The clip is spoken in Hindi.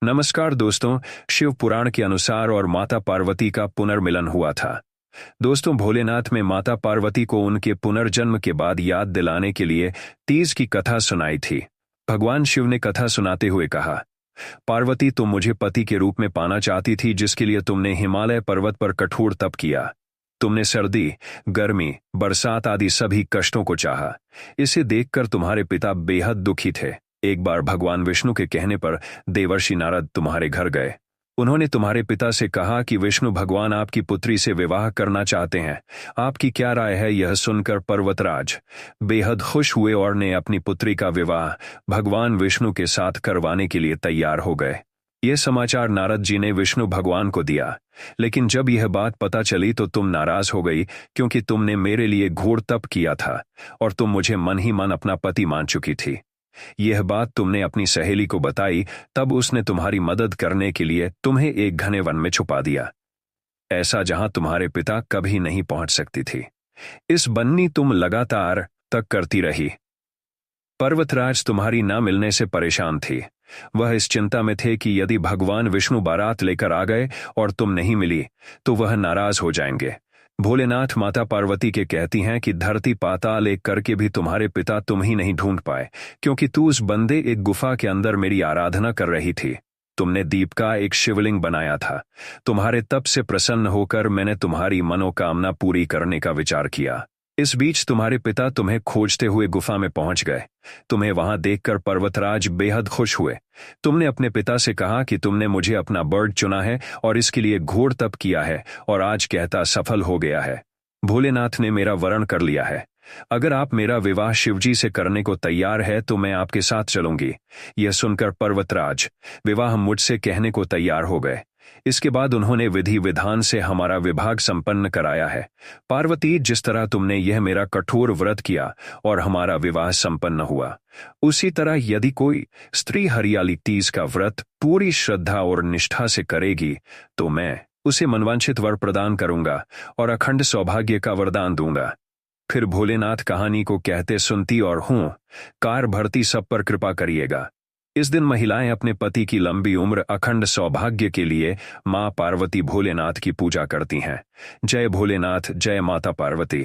नमस्कार दोस्तों। शिव पुराण के अनुसार और माता पार्वती का पुनर्मिलन हुआ था। दोस्तों, भोलेनाथ में माता पार्वती को उनके पुनर्जन्म के बाद याद दिलाने के लिए तीज की कथा सुनाई थी। भगवान शिव ने कथा सुनाते हुए कहा, पार्वती, तुम मुझे पति के रूप में पाना चाहती थी, जिसके लिए तुमने हिमालय पर्वत पर कठोर तप किया। तुमने सर्दी, गर्मी, बरसात आदि सभी कष्टों को चाहा। इसे देखकर तुम्हारे पिता बेहद दुखी थे। एक बार भगवान विष्णु के कहने पर देवर्षि नारद तुम्हारे घर गए। उन्होंने तुम्हारे पिता से कहा कि विष्णु भगवान आपकी पुत्री से विवाह करना चाहते हैं। आपकी क्या राय है? यह सुनकर पर्वतराज बेहद खुश हुए और ने अपनी पुत्री का विवाह भगवान विष्णु के साथ करवाने के लिए तैयार हो गए। यह समाचार नारद जी ने विष्णु भगवान को दिया, लेकिन जब यह बात पता चली तो तुम नाराज हो गई, क्योंकि तुमने मेरे लिए घोर तप किया था और तुम मुझे मन ही मन अपना पति मान चुकी थी। यह बात तुमने अपनी सहेली को बताई, तब उसने तुम्हारी मदद करने के लिए तुम्हें एक घने वन में छुपा दिया, ऐसा जहां तुम्हारे पिता कभी नहीं पहुंच सकती थी। इस बन्नी तुम लगातार तक करती रही। पर्वतराज तुम्हारी न मिलने से परेशान थी। वह इस चिंता में थे कि यदि भगवान विष्णु बारात लेकर आ गए और तुम नहीं मिली तो वह नाराज हो जाएंगे। भोलेनाथ माता पार्वती के कहती हैं कि धरती पाताल एक करके भी तुम्हारे पिता तुम ही नहीं ढूंढ पाए, क्योंकि तू उस बंदे एक गुफा के अंदर मेरी आराधना कर रही थी। तुमने दीप का एक शिवलिंग बनाया था। तुम्हारे तप से प्रसन्न होकर मैंने तुम्हारी मनोकामना पूरी करने का विचार किया। इस बीच तुम्हारे पिता तुम्हें खोजते हुए गुफा में पहुंच गए। तुम्हें वहां देखकर पर्वतराज बेहद खुश हुए। तुमने अपने पिता से कहा कि तुमने मुझे अपना बर्ड चुना है और इसके लिए घोर तप किया है, और आज कहता सफल हो गया है। भोलेनाथ ने मेरा वरण कर लिया है। अगर आप मेरा विवाह शिवजी से करने को तैयार है तो मैं आपके साथ चलूंगी। यह सुनकर पर्वतराज विवाह मुझसे कहने को तैयार हो गए। इसके बाद उन्होंने विधि विधान से हमारा विवाह संपन्न कराया है। पार्वती, जिस तरह तुमने यह मेरा कठोर व्रत किया और हमारा विवाह संपन्न हुआ, उसी तरह यदि कोई स्त्री हरियाली तीज का व्रत पूरी श्रद्धा और निष्ठा से करेगी तो मैं उसे मनवांछित वर प्रदान करूंगा और अखंड सौभाग्य का वरदान दूंगा। फिर भोलेनाथ कहानी को कहते सुनती और हूं कार भरती सब पर कृपा करिएगा। इस दिन महिलाएं अपने पति की लंबी उम्र, अखंड सौभाग्य के लिए मां पार्वती भोलेनाथ की पूजा करती हैं। जय भोलेनाथ, जय माता पार्वती।